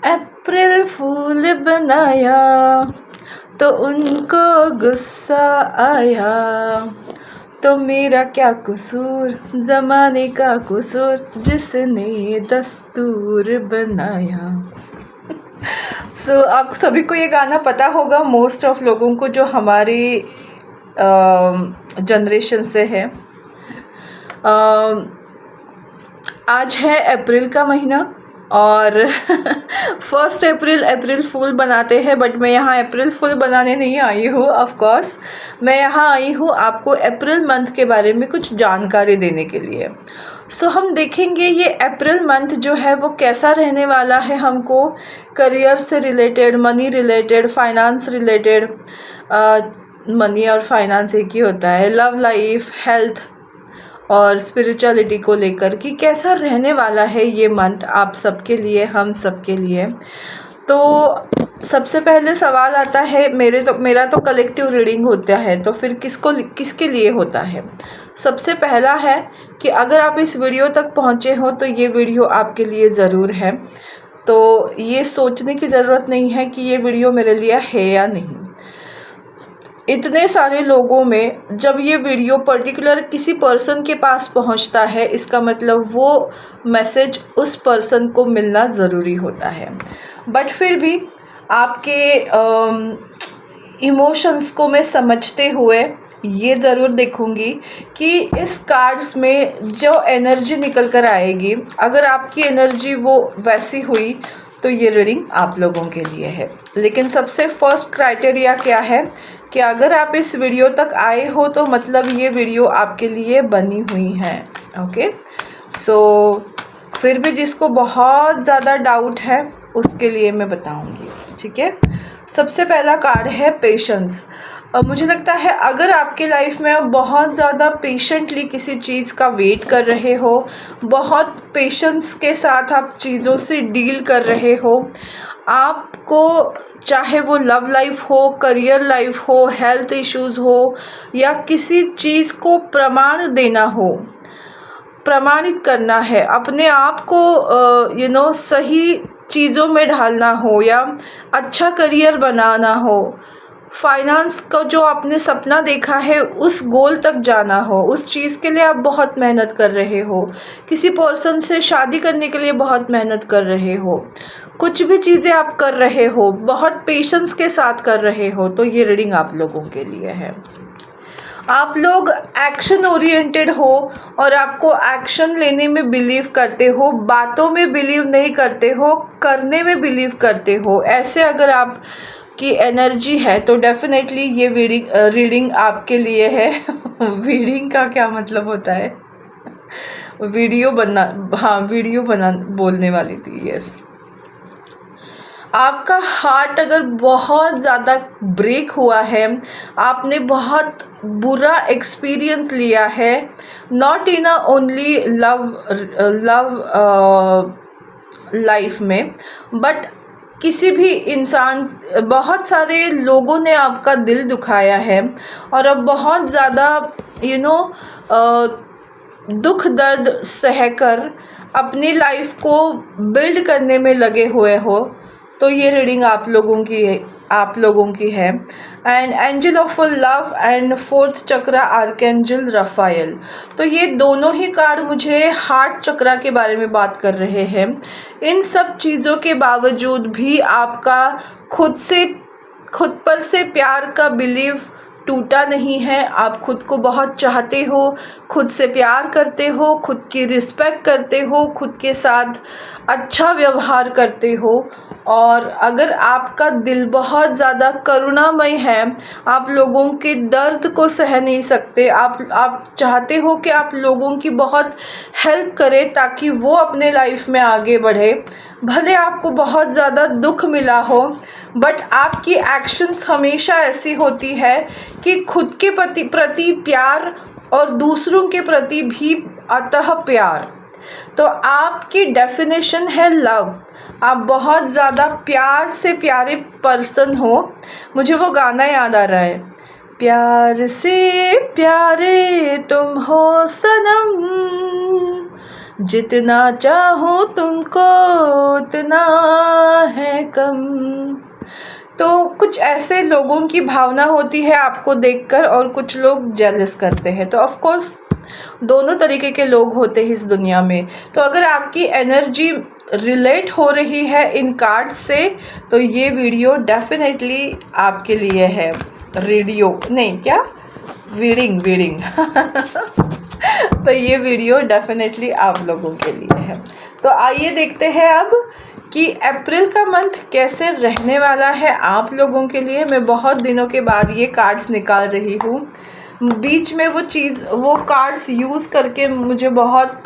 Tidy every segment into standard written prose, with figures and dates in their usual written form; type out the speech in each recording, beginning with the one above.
अप्रैल फूल बनाया तो उनको गुस्सा आया, तो मेरा क्या कसूर, ज़माने का कसूर, जिसने दस्तूर बनाया। आप सभी को ये गाना पता होगा, मोस्ट ऑफ लोगों को जो हमारी जनरेशन से है। आज है अप्रैल का महीना और 1 अप्रैल अप्रैल फूल बनाते हैं, बट मैं यहाँ अप्रैल फूल बनाने नहीं आई हूँ। ऑफ कोर्स मैं यहाँ आई हूँ आपको अप्रैल मंथ के बारे में कुछ जानकारी देने के लिए। हम देखेंगे ये अप्रैल मंथ जो है वो कैसा रहने वाला है हमको, करियर से related, money related, finance related. Money और फाइनेंस एक ही होता है। लव लाइफ, हेल्थ और स्पिरिचुअलिटी को लेकर कि कैसा रहने वाला है ये मंथ आप सबके लिए, हम सबके लिए। तो सबसे पहले सवाल आता है, मेरा तो कलेक्टिव रीडिंग होता है, तो फिर किसके लिए होता है। सबसे पहला है कि अगर आप इस वीडियो तक पहुँचे हो तो ये वीडियो आपके लिए ज़रूर है। तो ये सोचने की ज़रूरत नहीं है कि ये वीडियो मेरे लिए है या नहीं। इतने सारे लोगों में जब ये वीडियो पर्टिकुलर किसी पर्सन के पास पहुंचता है, इसका मतलब वो मैसेज उस पर्सन को मिलना ज़रूरी होता है। बट फिर भी आपके इमोशंस को मैं समझते हुए ये ज़रूर देखूंगी कि इस कार्ड्स में जो एनर्जी निकल कर आएगी, अगर आपकी एनर्जी वो वैसी हुई तो ये रीडिंग आप लोगों के लिए है। लेकिन सबसे फर्स्ट क्राइटेरिया क्या है कि अगर आप इस वीडियो तक आए हो तो मतलब ये वीडियो आपके लिए बनी हुई है। ओके, फिर भी जिसको बहुत ज़्यादा डाउट है उसके लिए मैं बताऊंगी, ठीक है। सबसे पहला कार्ड है पेशेंस। मुझे लगता है अगर आपके लाइफ में आप बहुत ज़्यादा पेशेंटली किसी चीज़ का वेट कर रहे हो, बहुत पेशेंस के साथ आप चीज़ों से डील कर रहे हो, आपको चाहे वो लव लाइफ हो, करियर लाइफ हो, हेल्थ इश्यूज़ हो या किसी चीज़ को प्रमाण देना हो, प्रमाणित करना है, अपने आप को सही चीज़ों में ढालना हो या अच्छा करियर बनाना हो, फाइनेंस का जो आपने सपना देखा है उस गोल तक जाना हो, उस चीज़ के लिए आप बहुत मेहनत कर रहे हो, किसी पर्सन से शादी करने के लिए बहुत मेहनत कर रहे हो, कुछ भी चीज़ें आप कर रहे हो बहुत पेशेंस के साथ कर रहे हो, तो ये रीडिंग आप लोगों के लिए है। आप लोग एक्शन ओरिएंटेड हो और आपको एक्शन लेने में बिलीव करते हो, बातों में बिलीव नहीं करते हो, करने में बिलीव करते हो। ऐसे अगर आप की एनर्जी है तो डेफिनेटली ये रीडिंग आपके लिए है। रीडिंग का क्या मतलब होता है? वीडियो बना बोलने वाली थी। यस, आपका हार्ट अगर बहुत ज़्यादा ब्रेक हुआ है, आपने बहुत बुरा एक्सपीरियंस लिया है, not in only love life में, बट किसी भी इंसान, बहुत सारे लोगों ने आपका दिल दुखाया है और अब बहुत ज़्यादा दुख दर्द सहकर अपनी लाइफ को बिल्ड करने में लगे हुए हो, तो ये रीडिंग आप लोगों की है। And angel of love and 4th chakra archangel Raphael, तो ये दोनों ही कार्ड मुझे हार्ट चक्रा के बारे में बात कर रहे हैं। इन सब चीज़ों के बावजूद भी आपका खुद पर से प्यार का बिलीव टूटा नहीं है। आप खुद को बहुत चाहते हो, खुद से प्यार करते हो, खुद की रिस्पेक्ट करते हो, खुद के साथ अच्छा व्यवहार करते हो। और अगर आपका दिल बहुत ज़्यादा करुणामय है, आप लोगों के दर्द को सह नहीं सकते, आप चाहते हो कि आप लोगों की बहुत हेल्प करें ताकि वो अपने लाइफ में आगे बढ़े। भले आपको बहुत ज़्यादा दुख मिला हो, बट आपकी एक्शंस हमेशा ऐसी होती है कि खुद के प्रति प्यार और दूसरों के प्रति भी अतः प्यार। तो आपकी डेफिनेशन है लव। आप बहुत ज़्यादा प्यार से प्यारे पर्सन हो। मुझे वो गाना याद आ रहा है, प्यार से प्यारे तुम हो सनम, जितना चाहो तुमको उतना है कम। तो कुछ ऐसे लोगों की भावना होती है आपको देखकर, और कुछ लोग जेलस करते हैं। तो ऑफ कोर्स दोनों तरीके के लोग होते हैं इस दुनिया में। तो अगर आपकी एनर्जी रिलेट हो रही है इन कार्ड्स से, तो ये वीडियो डेफिनेटली आपके लिए है। रेडियो नहीं, क्या वीडिंग तो ये वीडियो डेफिनेटली आप लोगों के लिए है। तो आइए देखते हैं अब कि अप्रैल का मंथ कैसे रहने वाला है आप लोगों के लिए। मैं बहुत दिनों के बाद ये कार्ड्स निकाल रही हूँ। बीच में वो कार्ड्स यूज़ करके मुझे बहुत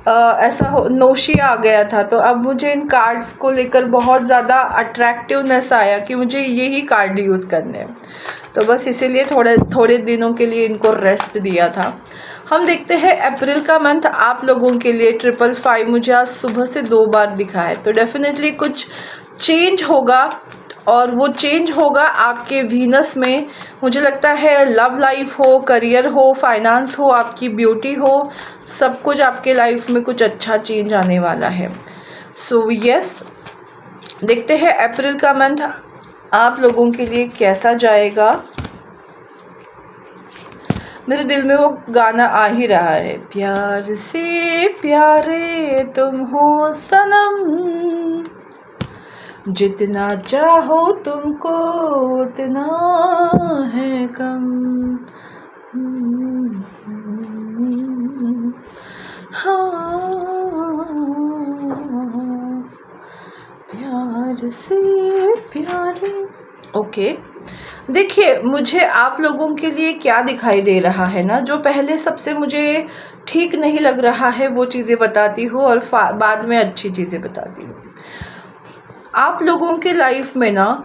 ऐसा नोशिया आ गया था। तो अब मुझे इन कार्ड्स को लेकर बहुत ज़्यादा अट्रैक्टिवनेस आया कि मुझे यही कार्ड यूज़ करने हैं। तो बस इसीलिए थोड़े दिनों के लिए इनको रेस्ट दिया था। हम देखते हैं अप्रैल का मंथ आप लोगों के लिए। 555 मुझे आज सुबह से 2 बार दिखा है। तो डेफिनेटली कुछ चेंज होगा, और वो चेंज होगा आपके वीनस में। मुझे लगता है लव लाइफ हो, करियर हो, फाइनेंस हो, आपकी ब्यूटी हो, सब कुछ आपके लाइफ में कुछ अच्छा चेंज आने वाला है। सो यस, देखते हैं अप्रैल का मंथ आप लोगों के लिए कैसा जाएगा। मेरे दिल में वो गाना आ ही रहा है, प्यार से प्यारे तुम हो सनम, जितना चाहो तुमको उतना है कम। हाँ, प्यार से प्यारे। ओके, देखिए मुझे आप लोगों के लिए क्या दिखाई दे रहा है ना, जो पहले सबसे मुझे ठीक नहीं लग रहा है वो चीज़ें बताती हूँ, और बाद में अच्छी चीज़ें बताती हूँ। आप लोगों के लाइफ में ना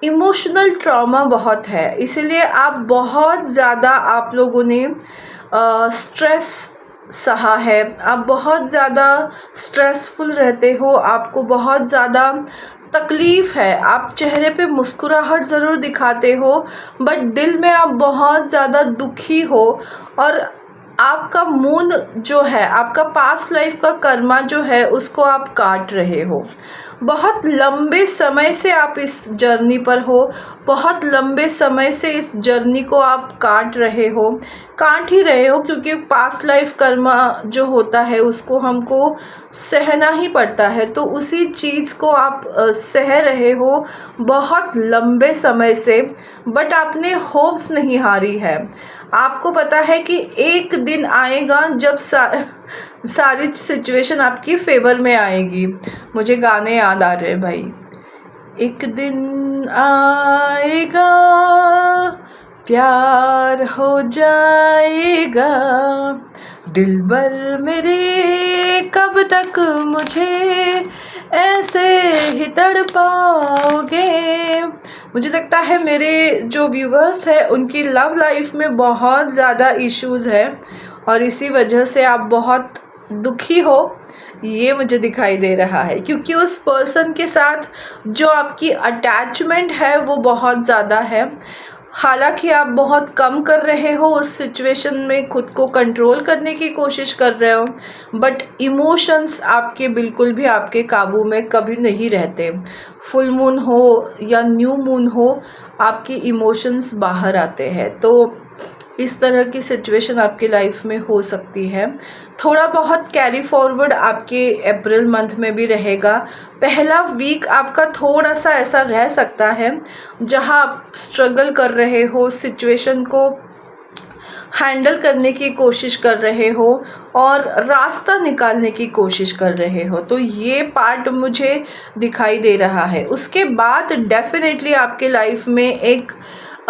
इमोशनल ट्रॉमा बहुत है, इसीलिए आप बहुत ज़्यादा आप लोगों ने स्ट्रेस सहा है। आप बहुत ज़्यादा स्ट्रेसफुल रहते हो, आपको बहुत ज़्यादा तकलीफ़ है। आप चेहरे पे मुस्कुराहट ज़रूर दिखाते हो, बट दिल में आप बहुत ज़्यादा दुखी हो, और आपका मूड जो है, आपका पास्ट लाइफ का कर्मा जो है, उसको आप काट रहे हो। बहुत लंबे समय से आप इस जर्नी पर हो, बहुत लंबे समय से इस जर्नी को आप काट ही रहे हो, क्योंकि पास्ट लाइफ कर्मा जो होता है उसको हमको सहना ही पड़ता है। तो उसी चीज़ को आप सह रहे हो बहुत लंबे समय से, बट आपने होप्स नहीं हारी है। आपको पता है कि एक दिन आएगा जब सारी सिचुएशन आपकी फेवर में आएगी। मुझे गाने याद आ रहे हैं भाई। एक दिन आएगा प्यार हो जाएगा, दिलबर मेरे कब तक मुझे ऐसे ही तड़पाओगे। मुझे लगता है मेरे जो व्यूवर्स हैं उनकी लव लाइफ में बहुत ज़्यादा इश्यूज़ है, और इसी वजह से आप बहुत दुखी हो, ये मुझे दिखाई दे रहा है। क्योंकि उस पर्सन के साथ जो आपकी अटैचमेंट है वो बहुत ज़्यादा है। हालांकि आप बहुत कम कर रहे हो उस सिचुएशन में, खुद को कंट्रोल करने की कोशिश कर रहे हो, बट इमोशंस आपके बिल्कुल भी आपके काबू में कभी नहीं रहते। फुल मून हो या न्यू मून हो, आपके इमोशंस बाहर आते हैं। तो इस तरह की सिचुएशन आपकी लाइफ में हो सकती है। थोड़ा बहुत कैरी फॉरवर्ड आपके अप्रैल मंथ में भी रहेगा। पहला वीक आपका थोड़ा सा ऐसा रह सकता है जहां आप स्ट्रगल कर रहे हो, सिचुएशन को हैंडल करने की कोशिश कर रहे हो और रास्ता निकालने की कोशिश कर रहे हो। तो ये पार्ट मुझे दिखाई दे रहा है। उसके बाद डेफिनेटली आपके लाइफ में एक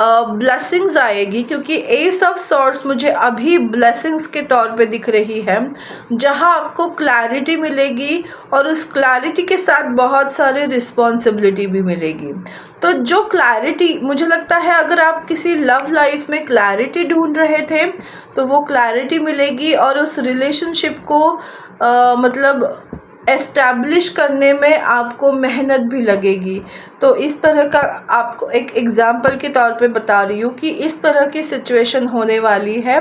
ब्लेसिंग्स आएगी, क्योंकि एस ऑफ सॉर्ड्स मुझे अभी ब्लेसिंग्स के तौर पे दिख रही है, जहां आपको क्लैरिटी मिलेगी और उस क्लैरिटी के साथ बहुत सारी रिस्पॉन्सिबिलिटी भी मिलेगी। तो जो क्लैरिटी मुझे लगता है, अगर आप किसी लव लाइफ में क्लैरिटी ढूंढ रहे थे तो वो क्लैरिटी मिलेगी, और उस रिलेशनशिप को मतलब एस्टैब्लिश करने में आपको मेहनत भी लगेगी। तो इस तरह का आपको एक एग्ज़ाम्पल के तौर पे बता रही हूँ कि इस तरह की सिचुएशन होने वाली है।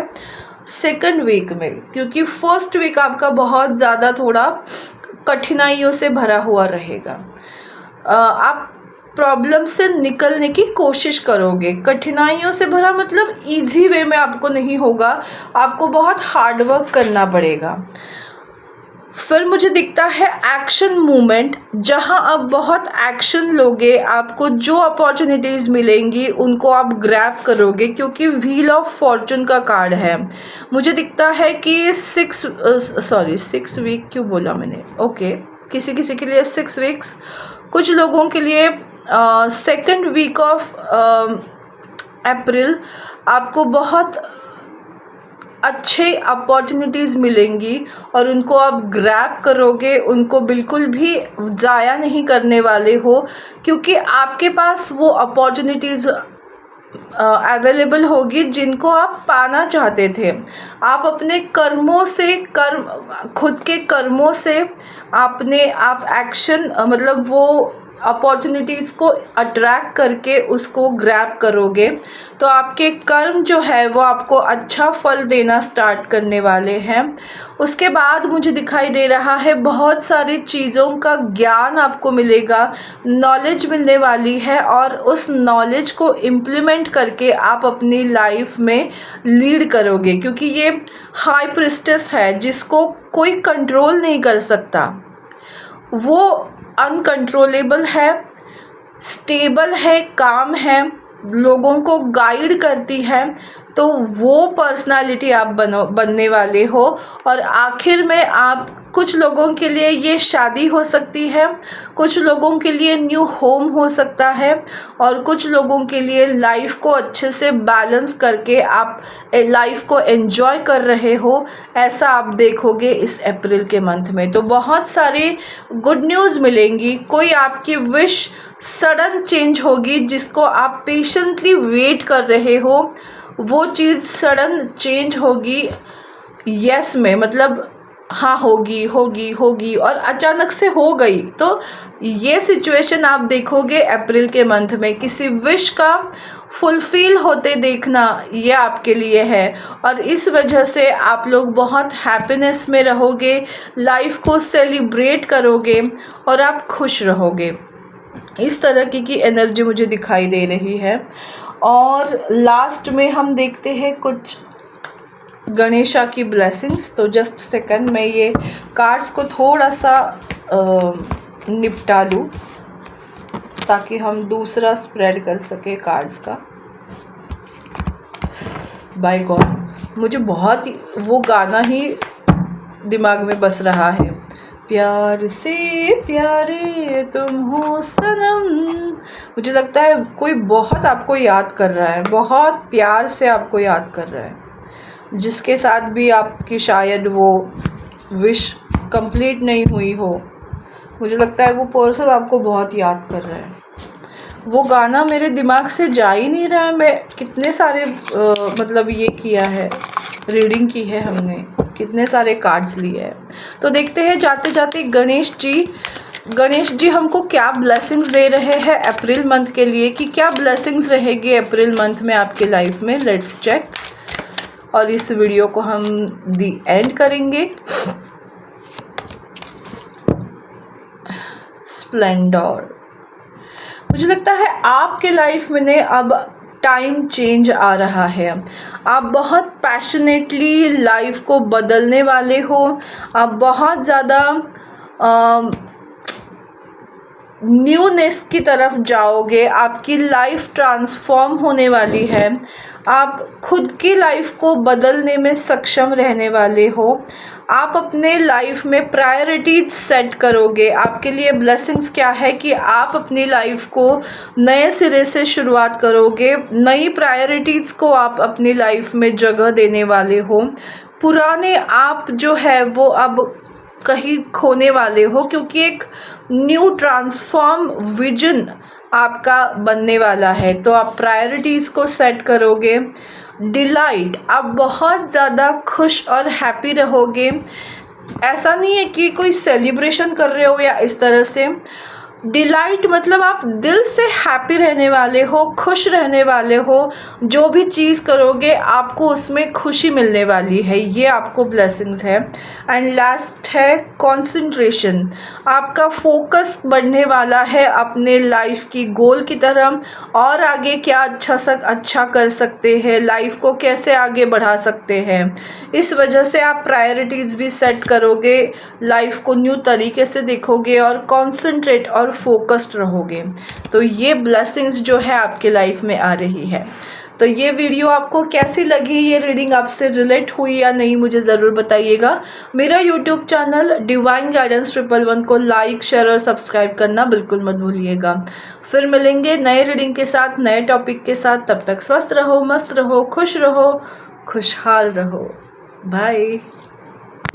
सेकंड वीक में, क्योंकि फर्स्ट वीक आपका बहुत ज़्यादा थोड़ा कठिनाइयों से भरा हुआ रहेगा। आप प्रॉब्लम से निकलने की कोशिश करोगे। कठिनाइयों से भरा मतलब इजी वे में आपको नहीं होगा, आपको बहुत हार्ड वर्क करना पड़ेगा। फिर मुझे दिखता है एक्शन मूवमेंट, जहां आप बहुत एक्शन लोगे, आपको जो अपॉर्चुनिटीज़ मिलेंगी उनको आप ग्रैब करोगे, क्योंकि व्हील ऑफ फॉर्चून का कार्ड है। मुझे दिखता है कि 6 वीक क्यों बोला मैंने, ओके, किसी किसी के लिए 6 वीक्स, कुछ लोगों के लिए सेकंड वीक ऑफ अप्रैल आपको बहुत अच्छे अपॉर्चुनिटीज़ मिलेंगी और उनको आप ग्रैब करोगे, उनको बिल्कुल भी ज़ाया नहीं करने वाले हो, क्योंकि आपके पास वो अपॉर्चुनिटीज़ अवेलेबल होगी जिनको आप पाना चाहते थे। आप अपने कर्मों से खुद के कर्मों से आप एक्शन मतलब वो अपॉर्चुनिटीज़ को अट्रैक्ट करके उसको ग्रैब करोगे, तो आपके कर्म जो है वो आपको अच्छा फल देना स्टार्ट करने वाले हैं। उसके बाद मुझे दिखाई दे रहा है बहुत सारी चीज़ों का ज्ञान आपको मिलेगा, नॉलेज मिलने वाली है, और उस नॉलेज को इम्प्लीमेंट करके आप अपनी लाइफ में लीड करोगे, क्योंकि ये हाई प्रिस्टेस है जिसको कोई कंट्रोल नहीं कर सकता। वो अनकंट्रोलेबल है, स्टेबल है, काम है, लोगों को गाइड करती है, तो वो पर्सनालिटी आप बनने वाले हो। और आखिर में आप, कुछ लोगों के लिए ये शादी हो सकती है, कुछ लोगों के लिए न्यू होम हो सकता है, और कुछ लोगों के लिए लाइफ को अच्छे से बैलेंस करके आप लाइफ को एंजॉय कर रहे हो, ऐसा आप देखोगे इस अप्रैल के मंथ में। तो बहुत सारी गुड न्यूज़ मिलेंगी, कोई आपकी विश सडन चेंज होगी जिसको आप पेशेंटली वेट कर रहे हो, वो चीज़ सडन चेंज होगी यस में, मतलब हाँ होगी होगी होगी और अचानक से हो गई। तो ये सिचुएशन आप देखोगे अप्रैल के मंथ में, किसी विश का फुलफ़िल होते देखना ये आपके लिए है, और इस वजह से आप लोग बहुत हैप्पीनेस में रहोगे, लाइफ को सेलिब्रेट करोगे और आप खुश रहोगे। इस तरह की एनर्जी मुझे दिखाई दे रही है। और लास्ट में हम देखते हैं कुछ गणेशा की ब्लेसिंग्स। तो जस्ट सेकंड, मैं ये कार्ड्स को थोड़ा सा निपटा लूँ ताकि हम दूसरा स्प्रेड कर सके कार्ड्स का। बाय गॉड, मुझे बहुत वो गाना ही दिमाग में बस रहा है, प्यार से प्यारे तुम हो सनम। मुझे लगता है कोई बहुत आपको याद कर रहा है, बहुत प्यार से आपको याद कर रहा है, जिसके साथ भी आपकी शायद वो विश कंप्लीट नहीं हुई हो। मुझे लगता है वो पर्सन आपको बहुत याद कर रहा है। वो गाना मेरे दिमाग से जा ही नहीं रहा है। मैं कितने सारे मतलब ये किया है, रीडिंग की है हमने, कितने सारे कार्ड्स लिए हैं। तो देखते हैं जाते जाते गणेश जी हमको क्या ब्लेसिंग्स दे रहे हैं अप्रैल मंथ के लिए, कि क्या ब्लेसिंग्स रहेगी अप्रैल मंथ में आपके लाइफ में। Let's check. और इस वीडियो को हम दी एंड करेंगे। स्प्लेंडर, मुझे लगता है आपके लाइफ में अब टाइम चेंज आ रहा है। आप बहुत पैशनेटली लाइफ को बदलने वाले हो। आप बहुत ज़्यादा न्यूनेस की तरफ जाओगे। आपकी लाइफ ट्रांसफॉर्म होने वाली है। आप खुद की लाइफ को बदलने में सक्षम रहने वाले हो। आप अपने लाइफ में प्रायोरिटीज सेट करोगे। आपके लिए ब्लेसिंग्स क्या है कि आप अपनी लाइफ को नए सिरे से शुरुआत करोगे। नई प्रायोरिटीज़ को आप अपनी लाइफ में जगह देने वाले हो। पुराने आप जो है वो अब कहीं खोने वाले हो, क्योंकि एक न्यू ट्रांसफॉर्म विजन आपका बनने वाला है। तो आप प्रायोरिटीज़ को सेट करोगे। डिलाइट, आप बहुत ज़्यादा खुश और हैप्पी रहोगे। ऐसा नहीं है कि कोई सेलिब्रेशन कर रहे हो या इस तरह से, डिलाइट मतलब आप दिल से हैप्पी रहने वाले हो, खुश रहने वाले हो। जो भी चीज़ करोगे आपको उसमें खुशी मिलने वाली है, ये आपको ब्लेसिंग्स है। एंड लास्ट है कंसंट्रेशन। आपका फोकस बढ़ने वाला है अपने लाइफ की गोल की तरफ, और आगे क्या अच्छा कर सकते हैं, लाइफ को कैसे आगे बढ़ा सकते हैं। इस वजह से आप प्रायोरिटीज़ भी सेट करोगे, लाइफ को न्यू तरीके से देखोगे और कॉन्सेंट्रेट और फोकस्ड रहोगे। तो ये ब्लेसिंग्स जो है आपके लाइफ में आ रही है। तो ये वीडियो आपको कैसी लगी, ये रीडिंग आपसे रिलेट हुई या नहीं, मुझे ज़रूर बताइएगा। मेरा यूट्यूब चैनल डिवाइन गाइडेंस 111 को लाइक, शेयर और सब्सक्राइब करना बिल्कुल मत भूलिएगा। फिर मिलेंगे नए रीडिंग के साथ, नए टॉपिक के साथ। तब तक स्वस्थ रहो, मस्त रहो, खुश रहो, खुशहाल रहो। बाय।